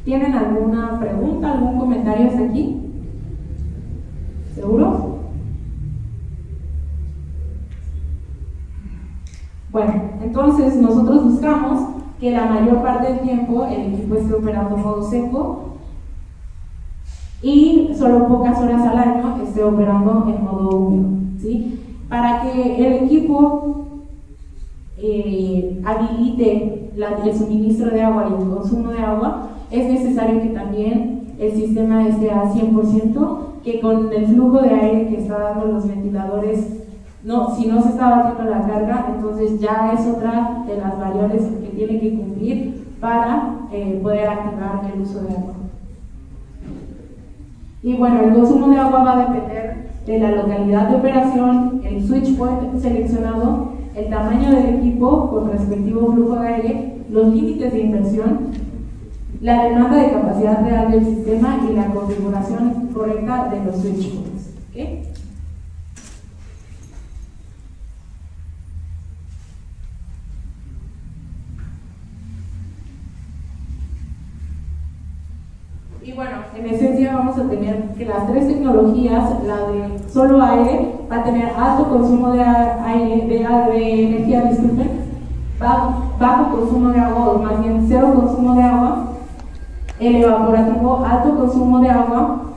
¿Tienen alguna pregunta, algún comentario hasta aquí? ¿Seguro? Bueno, entonces nosotros buscamos que la mayor parte del tiempo el equipo esté operando en modo seco y solo pocas horas al año esté operando en modo húmedo, ¿sí? Para que el equipo habilite el suministro de agua y el consumo de agua, es necesario que también el sistema esté a 100%, que con el flujo de aire que está dando los ventiladores, si no se está batiendo la carga, entonces ya es otra de las variables que tiene que cumplir para poder activar el uso de agua. Y bueno, el consumo de agua va a depender de la localidad de operación, el switch point seleccionado, el tamaño del equipo con respectivo flujo de aire, los límites de inversión, la demanda de capacidad real del sistema y la configuración correcta de los switch points. ¿Okay? Y bueno, en esencia vamos a tener que las tres tecnologías, la de solo aire, va a tener alto consumo de aire, de energía, disculpen, bajo consumo de agua, o más bien cero consumo de agua. El evaporativo, alto consumo de agua,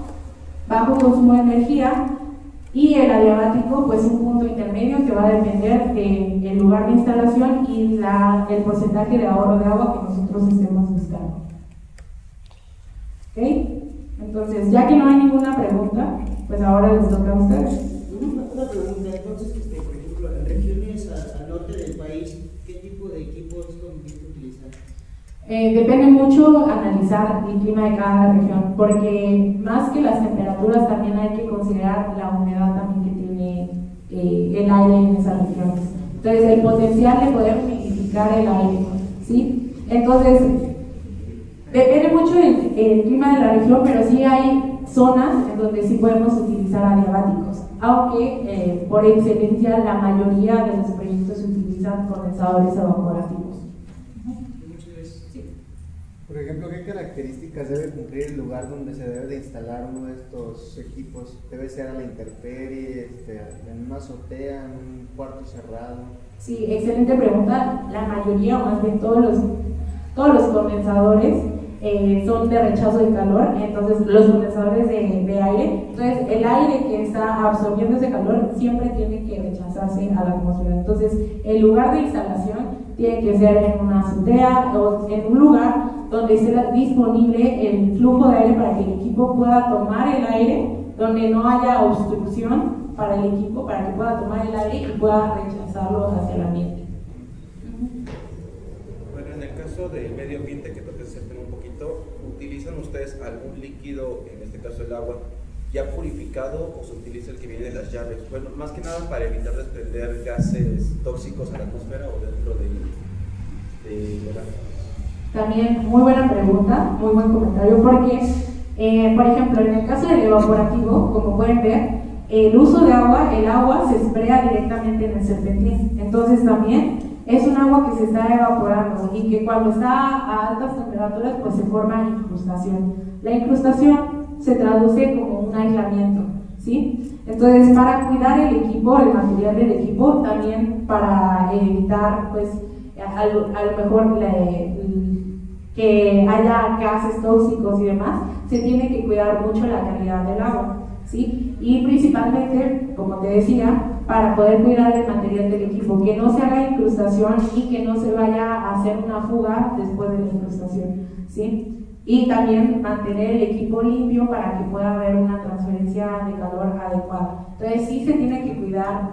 bajo consumo de energía. Y el adiabático, pues un punto intermedio que va a depender del lugar de instalación y el porcentaje de ahorro de agua que nosotros estemos buscando. ¿Ok? Entonces, ya que no hay ninguna pregunta, pues ahora les toca a ustedes. Una pregunta, entonces, por ejemplo, en regiones al norte del país, ¿qué tipo de equipos es conveniente utilizar? Depende mucho analizar el clima de cada región, porque más que las temperaturas también hay que considerar la humedad también que tiene el aire en esas regiones. Entonces, el potencial de poder humidificar el aire, ¿sí? Entonces, depende mucho del clima de la región, pero sí hay zonas en donde sí podemos utilizar adiabáticos, aunque por excelencia la mayoría de los proyectos utilizan condensadores evaporativos. Por ejemplo, ¿qué características debe cumplir el lugar donde se debe de instalar uno de estos equipos? ¿Debe ser a la intemperie, en una azotea, en un cuarto cerrado? Sí, excelente pregunta. La mayoría, o más bien todos los condensadores son de rechazo de calor, entonces los condensadores de aire, entonces el aire que está absorbiendo ese calor siempre tiene que rechazarse a la atmósfera. Entonces el lugar de instalación tiene que ser en una azotea o en un lugar donde esté disponible el flujo de aire para que el equipo pueda tomar el aire, donde no haya obstrucción para el equipo, para que pueda tomar el aire y pueda rechazarlo hacia el ambiente. Bueno, en el caso del medio ambiente, que toque ese tema un poquito, ¿utilizan ustedes algún líquido, en este caso el agua, ya purificado o se utiliza el que viene de las llaves? Bueno, más que nada para evitar desprender gases tóxicos a la atmósfera o dentro del hogar. También muy buena pregunta, muy buen comentario, porque por ejemplo en el caso del evaporativo, como pueden ver, el uso de agua, el agua se esprea directamente en el serpentín, entonces también es un agua que se está evaporando y que cuando está a altas temperaturas pues se forma incrustación. La incrustación se traduce como un aislamiento, ¿sí? Entonces, para cuidar el equipo, el material del equipo, también para evitar pues a lo mejor que haya gases tóxicos y demás, se tiene que cuidar mucho la calidad del agua, ¿sí? Y principalmente, como te decía, para poder cuidar el material del equipo, que no se haga incrustación y que no se vaya a hacer una fuga después de la incrustación, ¿sí? Y también mantener el equipo limpio para que pueda haber una transferencia de calor adecuada. Entonces sí se tiene que cuidar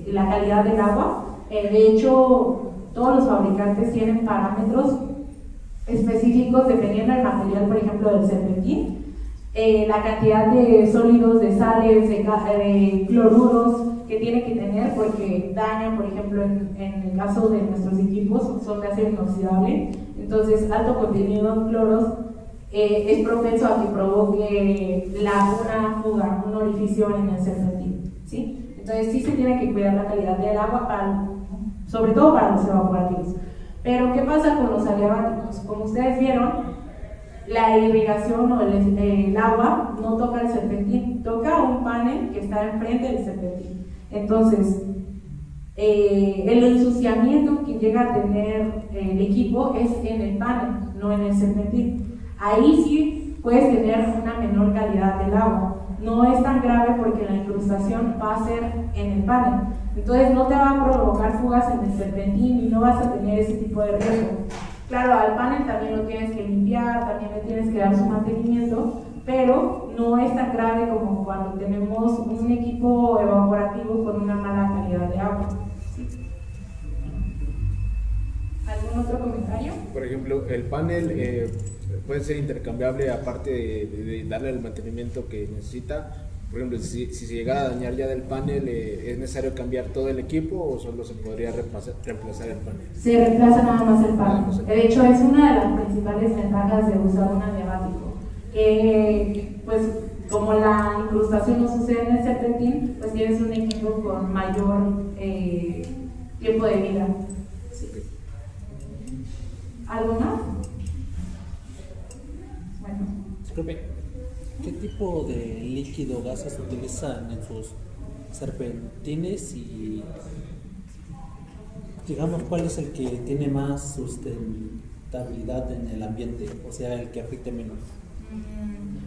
la calidad del agua, De hecho, todos los fabricantes tienen parámetros específicos dependiendo del material, por ejemplo, del serpentín. La cantidad de sólidos, de sales, de cloruros que tiene que tener, porque dañan, por ejemplo, en el caso de nuestros equipos, son de acero inoxidable, entonces alto contenido en cloros es propenso a que provoque una fuga, un orificio en el serpentín, ¿sí? Entonces sí se tiene que cuidar la calidad del agua, sobre todo para los evaporativos. Pero ¿qué pasa con los adiabáticos? Como ustedes vieron, la irrigación o el agua no toca el serpentín, toca un panel que está enfrente del serpentín. Entonces, el ensuciamiento que llega a tener el equipo es en el panel, no en el serpentín. Ahí sí puedes tener una menor calidad del agua. No es tan grave porque la incrustación va a ser en el panel. Entonces no te va a provocar fugas en el serpentín y no vas a tener ese tipo de riesgo. Claro, al panel también lo tienes que limpiar, también le tienes que dar su mantenimiento, pero no es tan grave como cuando tenemos un equipo evaporativo con una mala calidad de agua. ¿Sí? ¿Algún otro comentario? Por ejemplo, el panel puede ser intercambiable aparte de darle el mantenimiento que necesita. Por ejemplo, si se llegara a dañar ya del panel, ¿es necesario cambiar todo el equipo o solo se podría reemplazar el panel? Se reemplaza nada más el panel. De hecho, es una de las principales ventajas de usar un adiabático. Pues como la incrustación no sucede en el serpentín, pues tienes un equipo con mayor tiempo de vida. ¿Sí? ¿Algo más? Bueno. Disculpe, ¿qué tipo de líquido o gases utilizan en sus serpentines y digamos cuál es el que tiene más sustentabilidad en el ambiente, o sea, el que afecte menos?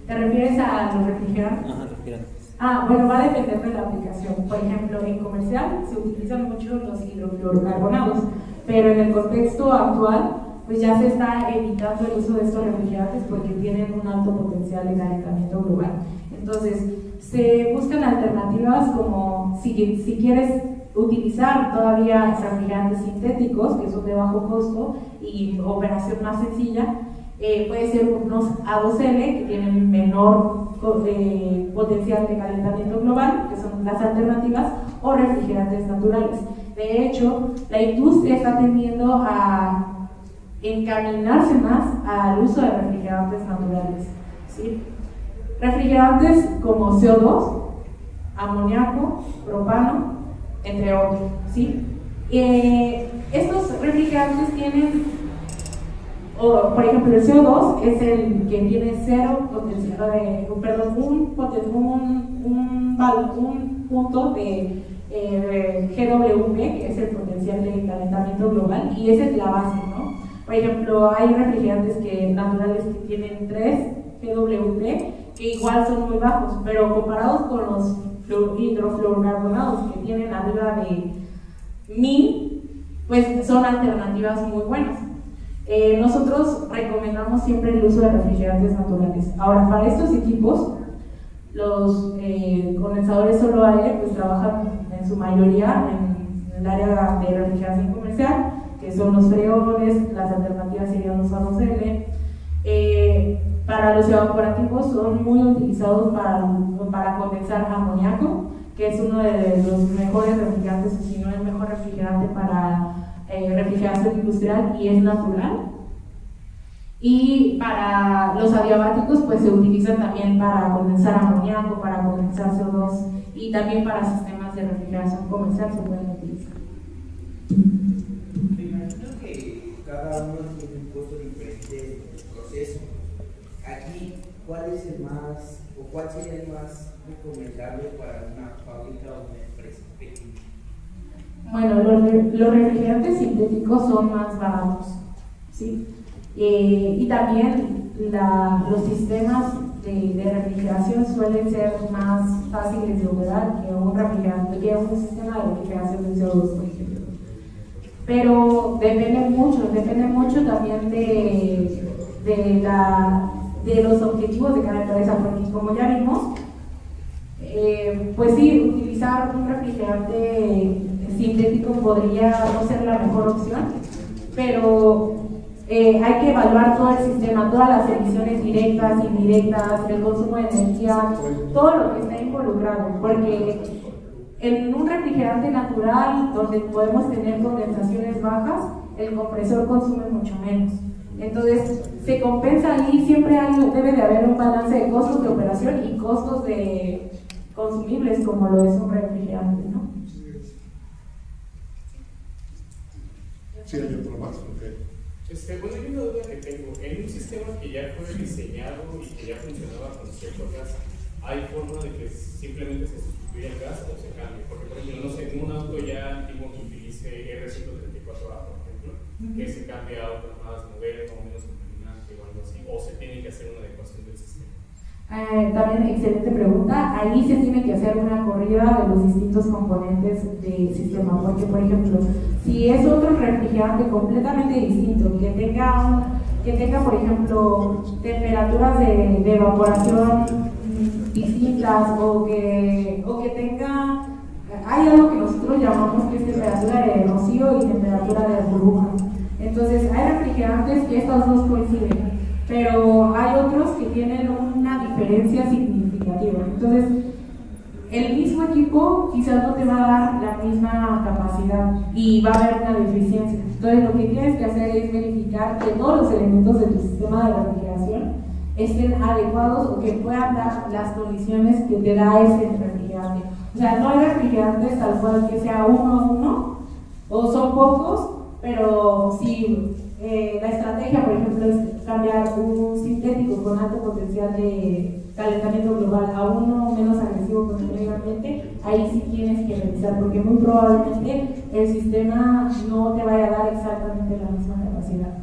¿Te refieres a los refrigerantes? Ajá, refrigerantes. Bueno, va a depender de la aplicación. Por ejemplo, en comercial se utilizan mucho los hidrofluorocarbonados, pero en el contexto actual pues ya se está evitando el uso de estos refrigerantes porque tienen un alto potencial de calentamiento global. Entonces, se buscan alternativas como si quieres utilizar todavía refrigerantes sintéticos que son de bajo costo y operación más sencilla, puede ser unos A2L que tienen menor potencial de calentamiento global, que son las alternativas, o refrigerantes naturales. De hecho, la industria está tendiendo a encaminarse más al uso de refrigerantes naturales, ¿sí? Refrigerantes como CO2, amoníaco, propano, entre otros, ¿sí? Estos refrigerantes tienen, por ejemplo, el CO2 es el que tiene cero potencial, un punto de GWP, que es el potencial de calentamiento global, y esa es la base, ¿no? Por ejemplo, hay refrigerantes naturales que tienen 3 GWP, que igual son muy bajos, pero comparados con los hidrofluorocarbonados que tienen arriba de 1000, pues son alternativas muy buenas. Nosotros recomendamos siempre el uso de refrigerantes naturales. Ahora, para estos equipos, los condensadores solo aire pues trabajan en su mayoría en el área de refrigeración comercial, que son los freones. Las alternativas serían los A2L. Para los evaporativos son muy utilizados para condensar amoníaco, que es uno de los mejores refrigerantes, o si no el mejor refrigerante para refrigeración industrial, y es natural. Y para los adiabáticos pues se utilizan también para condensar amoníaco, para condensar CO2, y también para sistemas de refrigeración comercial se pueden utilizar. Me imagino que cada uno tiene un costo diferente en el proceso. Aquí, ¿cuál es el más, o cuál sería el más recomendable para una fábrica o una empresa pequeña? Bueno, los refrigerantes sintéticos son más baratos, ¿sí? Y también los sistemas de refrigeración suelen ser más fáciles de operar que un sistema de refrigeración de CO2, por ejemplo. Pero depende mucho también de los objetivos de cada empresa, porque como ya vimos, pues sí, utilizar un refrigerante sintético podría no ser la mejor opción, pero hay que evaluar todo el sistema, todas las emisiones directas, indirectas, el consumo de energía, todo lo que está involucrado, porque en un refrigerante natural donde podemos tener condensaciones bajas, el compresor consume mucho menos. Entonces, se compensa ahí, siempre debe de haber un balance de costos de operación y costos de consumibles, como lo es un refrigerante, ¿no? Sí, hay otro más, ok. Bueno, hay una duda que tengo. En un sistema que ya fue diseñado y que ya funcionaba con cierto gas, ¿hay forma de que simplemente se sustituya el gas o se cambie? Porque, por ejemplo, no sé, en un auto ya antiguo que utilice R134A, por ejemplo, que se cambie a otro más moderno o menos contaminante o algo así, o se tiene que hacer una adecuación del sistema. También excelente pregunta. Ahí se tiene que hacer una corrida de los distintos componentes del sistema, porque por ejemplo, si es otro refrigerante completamente distinto, que tenga por ejemplo temperaturas de evaporación distintas o que tenga, hay algo que nosotros llamamos que es temperatura de rocío y temperatura de burbuja. Entonces hay refrigerantes que estas dos coinciden, pero hay otros que tienen una diferencia significativa. Entonces, el mismo equipo quizás no te va a dar la misma capacidad y va a haber una deficiencia. Entonces, lo que tienes que hacer es verificar que todos los elementos de tu sistema de refrigeración estén adecuados o que puedan dar las condiciones que te da ese refrigerante. O sea, no hay refrigerantes tal cual que sea uno a uno, o son pocos, pero sí. La estrategia, por ejemplo, es cambiar un sintético con alto potencial de calentamiento global a uno menos agresivo con el medio ambiente. Ahí sí tienes que revisar, porque muy probablemente el sistema no te vaya a dar exactamente la misma capacidad.